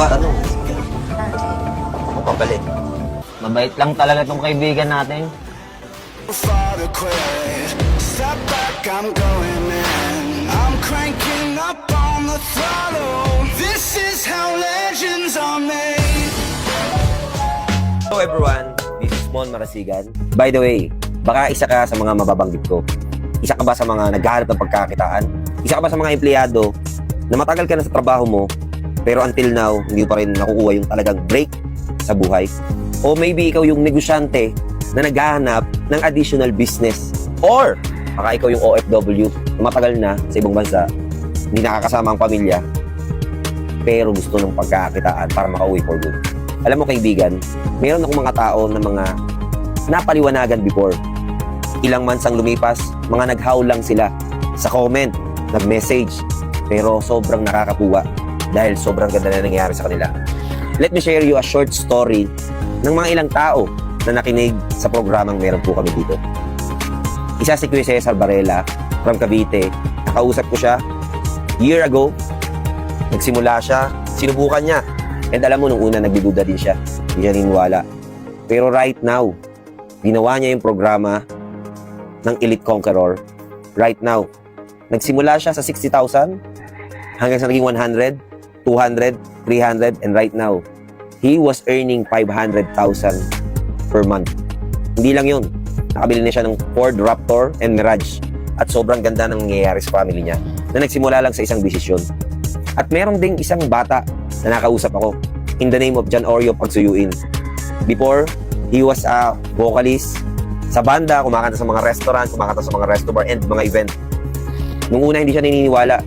ano? Ako papalit. Mabait lang talaga tong kaibigan natin. Far to quit. Step back, I'm going in. I'm cranking up on the throttle. This is how legends are made. Hello everyone, this is Mon Marasigan. By the way, baka isa ka sa mga mababanggit ko. Isa ka ba sa mga naghahanap ng pagkakitaan? Isa ka ba sa mga empleyado na matagal ka na sa trabaho mo pero until now, hindi pa rin nakukuha yung talagang break sa buhay? O maybe ikaw yung negosyante na naghahanap ng additional business. Or baka ikaw yung OFW na matagal na sa ibang bansa, hindi nakakasama ang pamilya, pero gusto ng pagkakitaan para makauwi for good. Alam mo kaibigan, meron akong mga tao na mga napaliwanagan before. Ilang months ang lumipas, mga naghaw lang sila sa comment, nag-message, pero sobrang nakakatuwa dahil sobrang ganda na nangyayari sa kanila. Let me share you a short story ng mga ilang tao na nakinig sa programang meron po kami dito. Isa si Kuya Cesar Varela from Cavite. Nakausap ko siya year ago. Nagsimula siya, sinubukan niya. And alam mo, nung una nagbiduda din siya. Hindi siya niniwala. Pero right now, ginawa niya yung programa ng Elite Conqueror. Right now, nagsimula siya sa 60,000 hanggang sa naging 100, 200, 300, and right now, he was earning 500,000 per month. Hindi lang yun. Nakabili na siya ng Ford Raptor and Mirage. At sobrang ganda ng nangyayari sa family niya na nagsimula lang sa isang desisyon. At meron ding isang bata na nakausap ako in the name of John Oreo Pagsuyuin. Before, he was a vocalist sa banda, kumakanta sa mga restaurant, kumakanta sa mga resto bar and mga event. Nung una hindi siya naniniwala.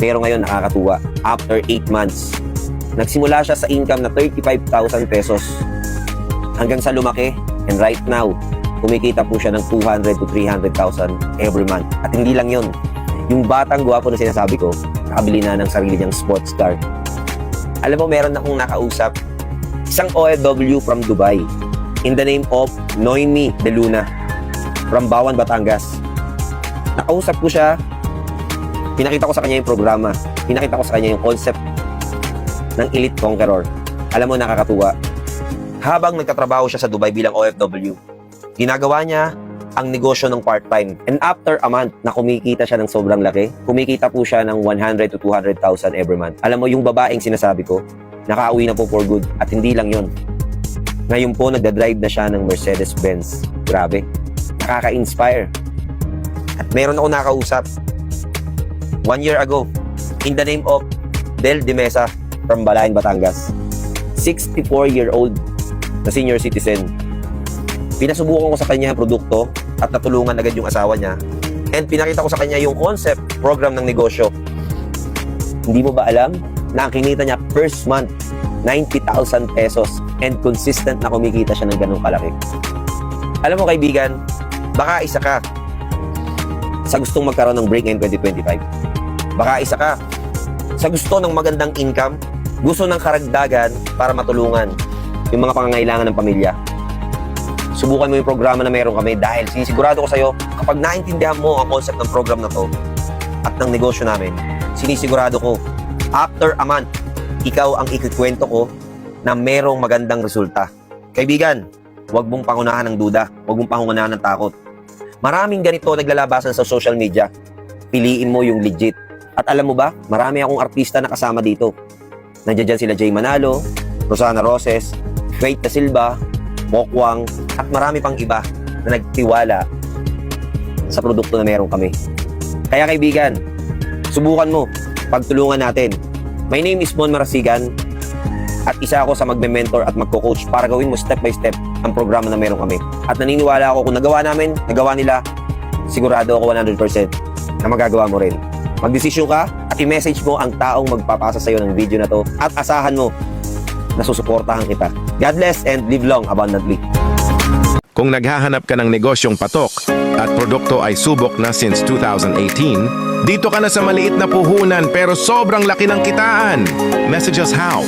Pero ngayon nakakatuwa. After 8 months, nagsimula siya sa income na 35,000 pesos hanggang sa lumaki, and right now kumikita po siya ng 200 to 300,000 every month. At hindi lang yun, yung batang gwapo na sinasabi ko, nakabili na ng sarili niyang sports car. Alam mo, meron akong nakausap isang OFW from Dubai in the name of Noemi De Luna from Bawan, Batangas. Nakausap ko siya, pinakita ko sa kanya yung programa, pinakita ko sa kanya yung concept ng Elite Conqueror. Alam mo, nakakatuwa. Habang nagtatrabaho siya sa Dubai bilang OFW, ginagawa niya ang negosyo ng part-time. And after a month na kumikita siya ng sobrang laki, kumikita po siya ng 100 to 200,000 every month. Alam mo, yung babaeng sinasabi ko, nakauwi na po for good. At hindi lang yun. Ngayon po, nagdadrive na siya ng Mercedes-Benz. Grabe. Nakaka-inspire. At meron ako nakausap 1 year ago in the name of Del De Mesa from Balayan, Batangas. 64-year-old na senior citizen. Pinasubukan ko sa kanya ang produkto at natulungan agad yung asawa niya. And pinakita ko sa kanya yung concept, program ng negosyo. Hindi mo ba alam na ang kinita niya first month, 90,000 pesos and consistent na kumikita siya ng ganung kalaki. Alam mo kaibigan, baka isa ka sa gustong magkaroon ng break in 2025. Baka isa ka sa gusto ng magandang income, gusto ng karagdagan para matulungan yung mga pangangailangan ng pamilya. Subukan mo yung programa na meron kami dahil sinisigurado ko sa'yo, kapag naintindihan mo ang concept ng program na to at ng negosyo namin, sinisigurado ko, after a month, ikaw ang ikikwento ko na merong magandang resulta. Kaibigan, huwag mong pangunahan ng duda, huwag mong pangunahan ng takot. Maraming ganito naglalabasan sa social media. Piliin mo yung legit. At alam mo ba, marami akong artista na kasama dito. Nandiyan dyan sila Jay Manalo, Rosana Roses, Faith Da Silva, Mokwang, at marami pang iba na nagtiwala sa produkto na meron kami. Kaya kaibigan, subukan mo, pagtulungan natin. My name is Mon Marasigan at isa ako sa magme-mentor at magko-coach para gawin mo step by step ang programa na meron kami. At naniniwala ako kung nagawa namin, nagawa nila, sigurado ako 100% na magagawa mo rin. Magdesisyon ka at i-message mo ang taong magpapasa sa'yo ng video na to at asahan mo na susuportahan kita. God bless and live long abundantly. Kung naghahanap ka ng negosyong patok at produkto ay subok na since 2018, dito ka na sa maliit na puhunan pero sobrang laki ng kitaan. Message us how.